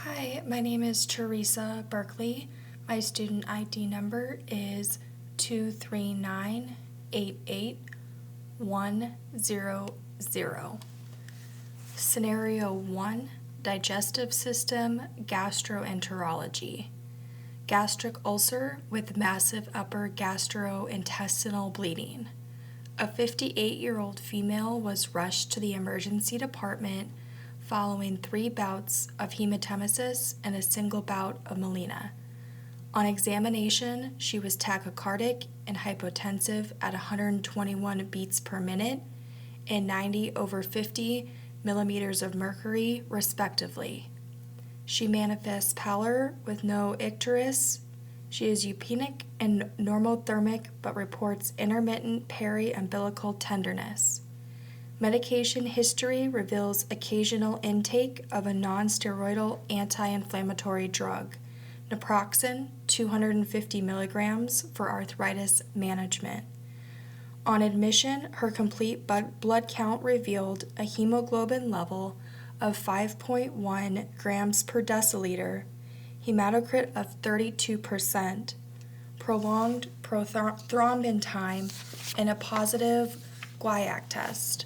Hi, my name is Teresa Buerkle. My student ID number is 2398810. Scenario 1, Digestive System Gastroenterology. Gastric ulcer with massive upper gastrointestinal bleeding. A 58-year-old female was rushed to the emergency department following 3 bouts of hematemesis and a single bout of melena. On examination, she was tachycardic and hypotensive at 121 beats per minute and 90/50 millimeters of mercury, respectively. She manifests pallor with no icterus. She is eupenic and normothermic but reports intermittent peri-umbilical tenderness. Medication history reveals occasional intake of a non-steroidal anti-inflammatory drug, naproxen 250 milligrams for arthritis management. On admission, her complete blood count revealed a hemoglobin level of 5.1 grams per deciliter, hematocrit of 32%, prolonged prothrombin time, and a positive guaiac test.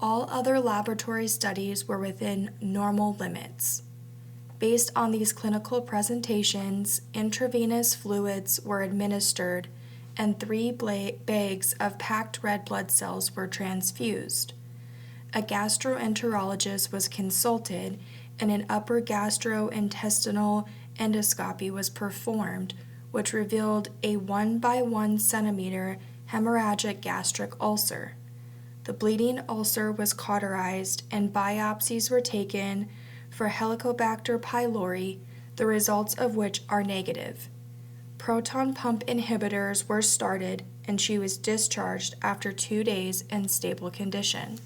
All other laboratory studies were within normal limits. Based on these clinical presentations, intravenous fluids were administered and 3 bags of packed red blood cells were transfused. A gastroenterologist was consulted and an upper gastrointestinal endoscopy was performed, which revealed a 1 by 1 centimeter hemorrhagic gastric ulcer. The bleeding ulcer was cauterized and biopsies were taken for Helicobacter pylori, the results of which are negative. Proton pump inhibitors were started and she was discharged after 2 days in stable condition.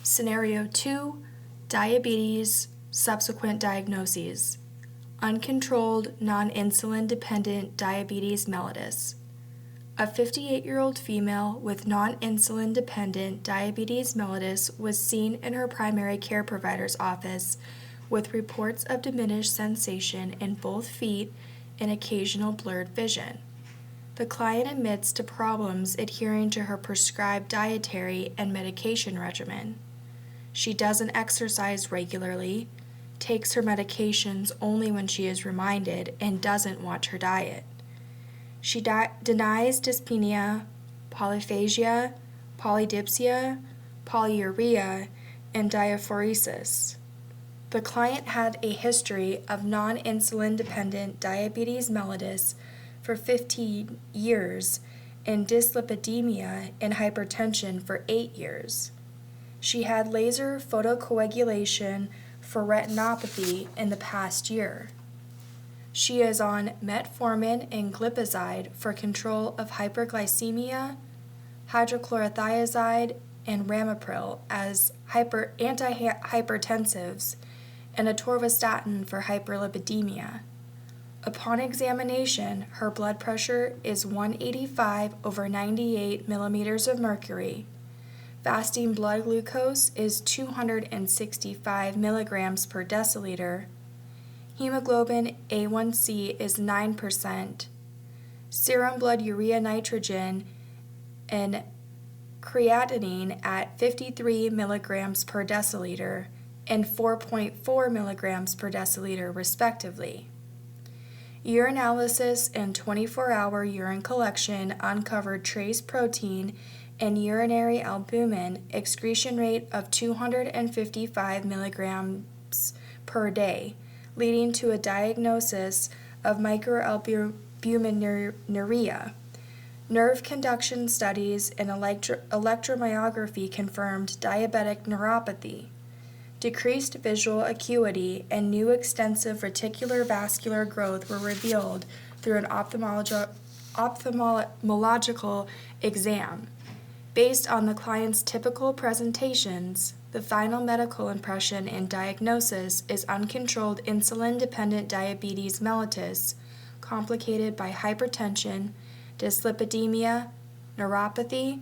Scenario 2, Diabetes, subsequent diagnoses. Uncontrolled non-insulin dependent diabetes mellitus. A 58-year-old female with non-insulin dependent diabetes mellitus was seen in her primary care provider's office with reports of diminished sensation in both feet and occasional blurred vision. The client admits to problems adhering to her prescribed dietary and medication regimen. She doesn't exercise regularly, takes her medications only when she is reminded, and doesn't watch her diet. She denies dyspnea, polyphagia, polydipsia, polyuria, and diaphoresis. The client had a history of non-insulin dependent diabetes mellitus for 15 years and dyslipidemia and hypertension for 8 years. She had laser photocoagulation for retinopathy in the past year. She is on metformin and glipizide for control of hyperglycemia, hydrochlorothiazide, and ramipril as antihypertensives, and atorvastatin for hyperlipidemia. Upon examination, her blood pressure is 185/98 millimeters of mercury. Fasting blood glucose is 265 milligrams per deciliter. Hemoglobin A1C is 9%. Serum blood urea nitrogen and creatinine at 53 milligrams per deciliter and 4.4 milligrams per deciliter, respectively. Urinalysis and 24-hour urine collection uncovered trace protein and urinary albumin excretion rate of 255 milligrams per day, leading to a diagnosis of microalbuminuria. Nerve conduction studies and electromyography confirmed diabetic neuropathy. Decreased visual acuity and new extensive reticular vascular growth were revealed through an ophthalmological exam. Based on the client's typical presentations, the final medical impression and diagnosis is uncontrolled insulin-dependent diabetes mellitus, complicated by hypertension, dyslipidemia, neuropathy,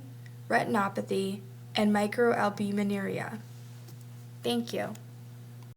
retinopathy, and microalbuminuria. Thank you.